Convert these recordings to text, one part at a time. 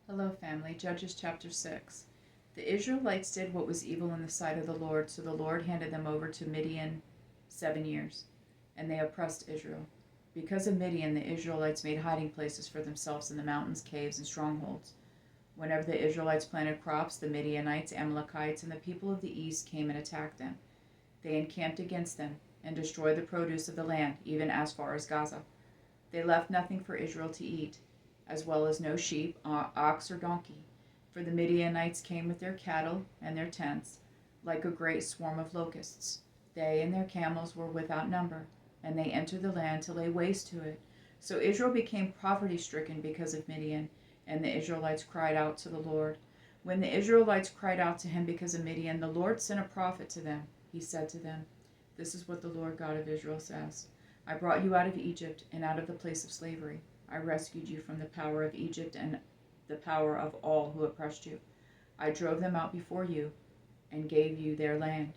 Hello, family. Judges chapter 6. The Israelites did what was evil in the sight of the Lord, so the Lord handed them over to Midian 7 years, and they oppressed Israel. Because of Midian, the Israelites made hiding places for themselves in the mountains, caves, and strongholds. Whenever the Israelites planted crops, the Midianites, Amalekites, and the people of the east came and attacked them. They encamped against them and destroyed the produce of the land, even as far as Gaza. They left nothing for Israel to eat, as well as no sheep, ox, or donkey. For the Midianites came with their cattle and their tents, like a great swarm of locusts. They and their camels were without number, and they entered the land to lay waste to it. So Israel became poverty-stricken because of Midian, and the Israelites cried out to the Lord. When the Israelites cried out to him because of Midian, the Lord sent a prophet to them. He said to them, "This is what the Lord God of Israel says. I brought you out of Egypt and out of the place of slavery. I rescued you from the power of Egypt and the power of all who oppressed you. I drove them out before you and gave you their land.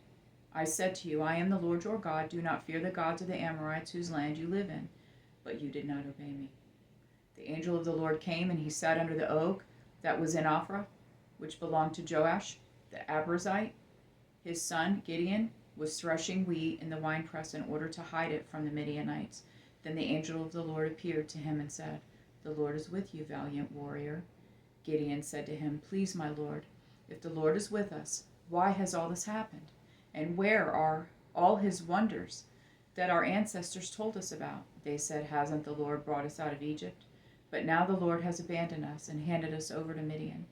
I said to you, I am the Lord your God. Do not fear the gods of the Amorites whose land you live in. But you did not obey me." The angel of the Lord came, and he sat under the oak that was in Ophrah, which belonged to Joash the Abiezrite. His son Gideon was threshing wheat in the winepress in order to hide it from the Midianites. Then the angel of the Lord appeared to him and said, "The Lord is with you, valiant warrior." Gideon said to him, "Please, my Lord, if the Lord is with us, why has all this happened? And where are all his wonders that our ancestors told us about?" They said, "Hasn't the Lord brought us out of Egypt? But now the Lord has abandoned us and handed us over to Midian."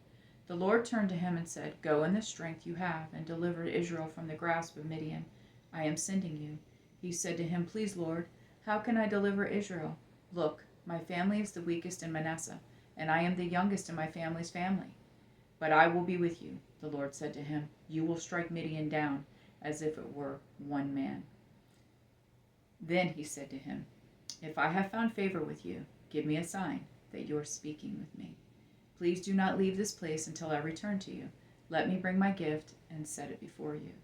The Lord turned to him and said, "Go in the strength you have and deliver Israel from the grasp of Midian. I am sending you." He said to him, "Please, Lord, how can I deliver Israel? Look, my family is the weakest in Manasseh, and I am the youngest in my family's family. But I will be with you." The Lord said to him, "You will strike Midian down as if it were one man." Then he said to him, "If I have found favor with you, give me a sign that you are speaking with me. Please do not leave this place until I return to you. Let me bring my gift and set it before you."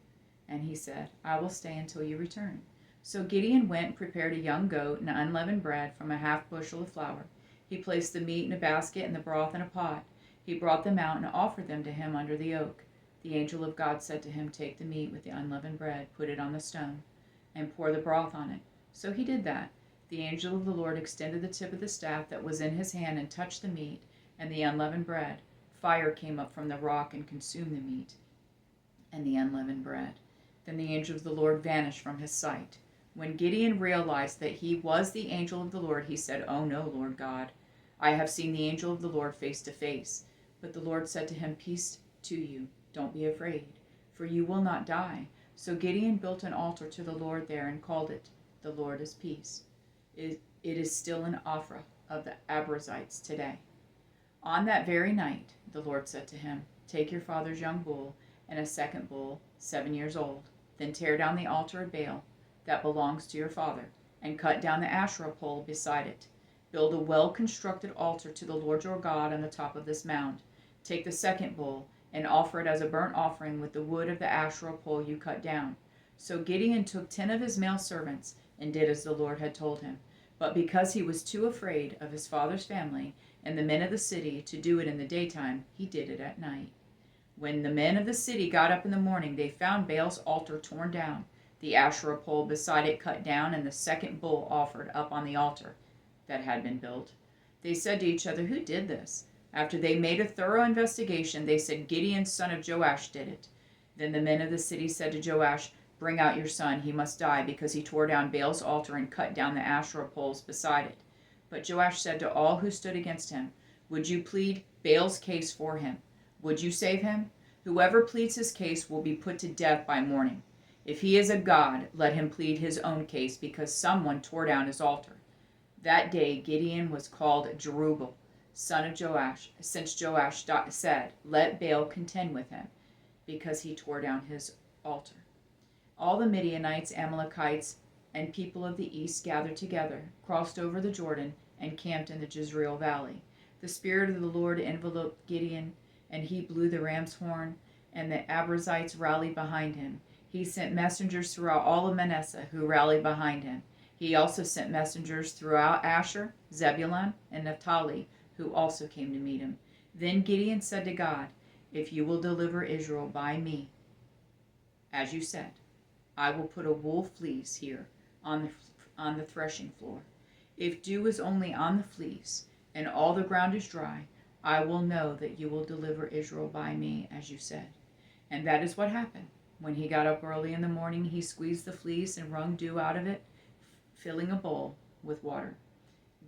And he said, "I will stay until you return." So Gideon went and prepared a young goat and unleavened bread from a half bushel of flour. He placed the meat in a basket and the broth in a pot. He brought them out and offered them to him under the oak. The angel of God said to him, "Take the meat with the unleavened bread, put it on the stone, and pour the broth on it." So he did that. The angel of the Lord extended the tip of the staff that was in his hand and touched the meat and the unleavened bread. Fire came up from the rock and consumed the meat and the unleavened bread. Then the angel of the Lord vanished from his sight. When Gideon realized that he was the angel of the Lord, he said, "Oh no, Lord God, I have seen the angel of the Lord face to face." But the Lord said to him, "Peace to you, don't be afraid, for you will not die." So Gideon built an altar to the Lord there and called it, "The Lord is Peace." It is still in Ophrah of the Abiezrites today. On that very night, the Lord said to him, "Take your father's young bull and a second bull, 7 years old. Then tear down the altar of Baal that belongs to your father, and cut down the Asherah pole beside it. Build a well-constructed altar to the Lord your God on the top of this mound. Take the second bull and offer it as a burnt offering with the wood of the Asherah pole you cut down." So Gideon took 10 of his male servants and did as the Lord had told him. But because he was too afraid of his father's family and the men of the city to do it in the daytime, he did it at night. When the men of the city got up in the morning, they found Baal's altar torn down, the Asherah pole beside it cut down, and the second bull offered up on the altar that had been built. They said to each other, "Who did this?" After they made a thorough investigation, they said, "Gideon, son of Joash, did it." Then the men of the city said to Joash, "Bring out your son. He must die because he tore down Baal's altar and cut down the Asherah poles beside it." But Joash said to all who stood against him, "Would you plead Baal's case for him? Would you save him? Whoever pleads his case will be put to death by morning. If he is a god, let him plead his own case because someone tore down his altar." That day Gideon was called Jerubbaal, son of Joash, since Joash said, "Let Baal contend with him," because he tore down his altar. All the Midianites, Amalekites, and people of the east gathered together, crossed over the Jordan, and camped in the Jezreel valley. The Spirit of the Lord enveloped Gideon, and he blew the ram's horn, and the Abiezrites rallied behind him. He sent messengers throughout all of Manasseh, who rallied behind him. He also sent messengers throughout Asher, Zebulun, and Naphtali, who also came to meet him. Then Gideon said to God, if you will deliver Israel by me, as you said, I will put a wool fleece here on the threshing floor. If dew is only on the fleece and all the ground is dry, I will know that you will deliver Israel by me, as you said. And that is what happened. When he got up early in the morning, he squeezed the fleece and wrung dew out of it, filling a bowl with water.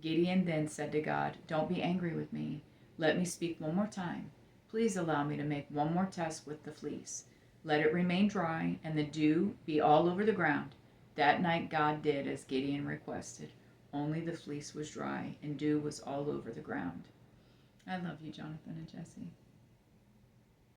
Gideon then said to God, don't be angry with me. Let me speak one more time. Please allow me to make one more test with the fleece. Let it remain dry and the dew be all over the ground. That night God did as Gideon requested. Only the fleece was dry and dew was all over the ground. I love you, Jonathan and Jesse.